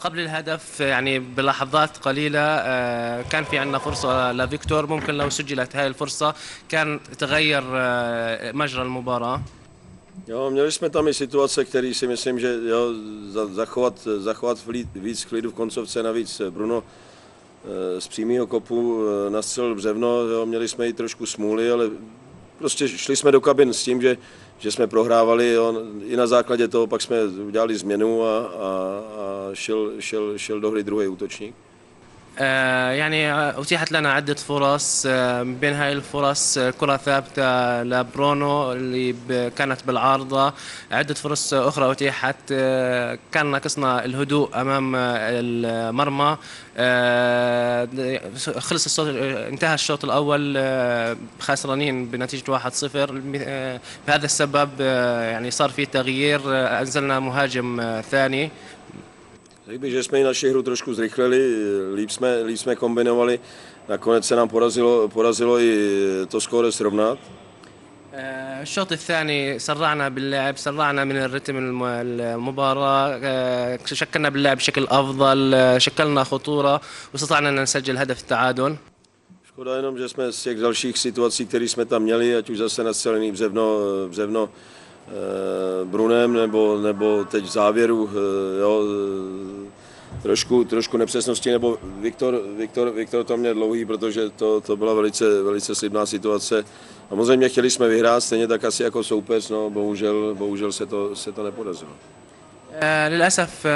قبل الهدف يعني بلحظات قليلة كان في عندنا فرصة لفيكتور، ممكن لو سجلت هاي الفرصة كان تغير مجرى المباراة. Jo, měli jsme tam i situace, které si myslím, že jo, zachovat víc klidu v koncovce, navíc Bruno z přímého kopu nastřelil břevno, jo, měli jsme i trošku smůly, ale prostě šli jsme do kabin s tím, že jsme prohrávali, jo, i na základě toho pak jsme udělali změnu a šel do hry druhý útočník. يعني أتيحت لنا عدة فرص، من بين هاي الفرص كرة ثابتة لبرونو اللي كانت بالعارضة. عدة فرص أخرى أتيحت، كان ناقصنا الهدوء أمام المرمى. خلص الشوط، انتهى الشوط الأول خسرانين بنتيجة 1-0. بهذا السبب يعني صار في تغيير، أنزلنا مهاجم ثاني. Řekl bych, že jsme i naši hru trošku zrychlili, líp jsme kombinovali, nakonec se nám porazilo i to skóre srovnat. الشوط الثاني سرعنا باللعب، سرعنا من الرتم المباراة، شكلنا باللعب بشكل أفضل، شكلنا خطورة واستطعنا أن نسجل هدف التعادل. Škoda jenom, že jsme z těch dalších situací, které jsme tam měli, ať už zase nastřelený břevno Brunem, nebo teď v závěru, jo, trošku nepřesnosti, nebo Viktor to měl dlouhý, protože to byla velice slibná situace. Samozřejmě chtěli jsme vyhrát, stejně tak asi jako soupeř, no bohužel se to nepodařilo. للأسف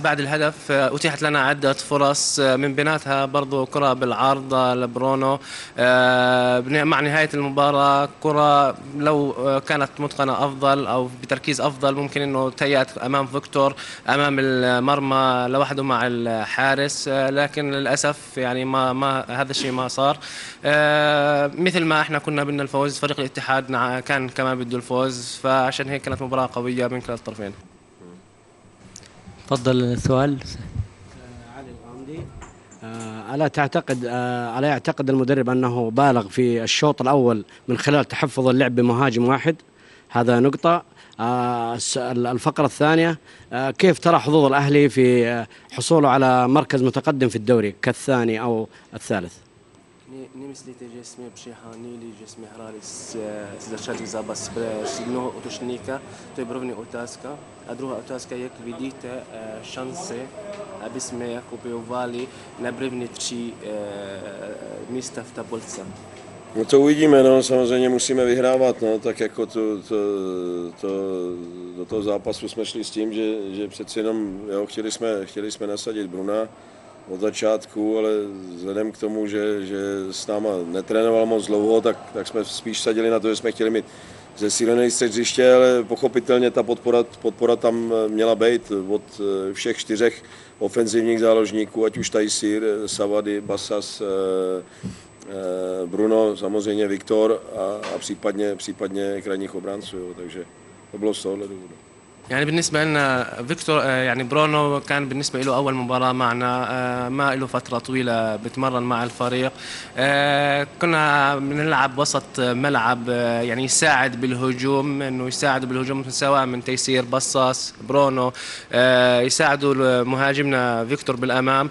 بعد الهدف أتيحت لنا عدة فرص، من بيناتها برضو كرة بالعارضة لبرونو. مع نهاية المباراة كرة لو كانت متقنة أفضل أو بتركيز أفضل ممكن أنه تهيأت أمام فيكتور أمام المرمى لوحده مع الحارس، لكن للأسف يعني ما هذا الشيء ما صار. مثل ما احنا كنا بدنا الفوز، فريق الاتحاد كان كمان بده الفوز، فعشان هيك كانت مباراة قوية من كلا الطرفين. تفضل السؤال. علي الغامدي. ألا يعتقد المدرب أنه بالغ في الشوط الأول من خلال تحفظ اللعب بمهاجم واحد؟ هذا نقطة. الفقرة الثانية، كيف ترى حظوظ الأهلي في حصوله على مركز متقدم في الدوري كالثاني أو الثالث؟ Nie myslíte, že jsme přeháněli, že jsme hráli začali zápas s mnoho útočníka? To je první otázka. A druhá otázka, jak vidíte šance, aby jsme bojovali na první 3 místa v tabulce? No to uvidíme, no, samozřejmě musíme vyhrávat, no, tak jako do toho zápasu jsme šli s tím, že přeci jenom jo, chtěli jsme nasadit Bruna od začátku, ale vzhledem k tomu, že s náma netrénoval moc dlouho, tak jsme spíš sadili na to, že jsme chtěli mít zesílený střed hřiště, ale pochopitelně ta podpora tam měla být od všech 4 ofenzivních záložníků, ať už Tajsír, Savady, Basas, Bruno, samozřejmě Viktor a případně krajních obránců, jo, takže to bylo z tohohle důvodu. يعني بالنسبة لنا فيكتور، يعني برونو كان بالنسبة له أول مباراة معنا، ما له فترة طويلة بتمرن مع الفريق. كنا بنلعب وسط ملعب، يعني يساعد بالهجوم، إنه يساعد بالهجوم سواء من تيسير بصاص برونو، يساعدوا مهاجمنا فيكتور بالأمام.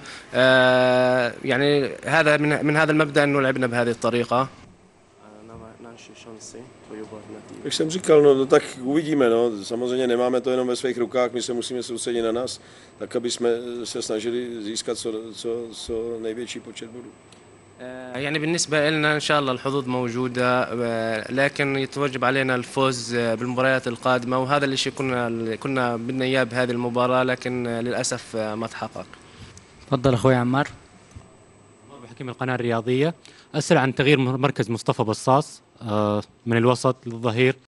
يعني هذا من هذا المبدأ إنه لعبنا بهذه الطريقة. Jak jsem říkal, no tak uvidíme, no. Samozřejmě nemáme to jenom ve svých rukách, my se musíme soustředit na nás, tak aby jsme se snažili získat co největší počet bodů. يعني بالنسبة لنا إن شاء الله الحظوظ موجودة، لكن يتوجب علينا الفوز بالمباريات القادمة، وهذا الشيء كنا بدنا إياه بهذه المباراة، لكن للأسف ما تحقق. تفضل أخوي عمار. حكيم القناة الرياضية. أسأل عن تغيير مركز مصطفى بصاص من الوسط للظهير.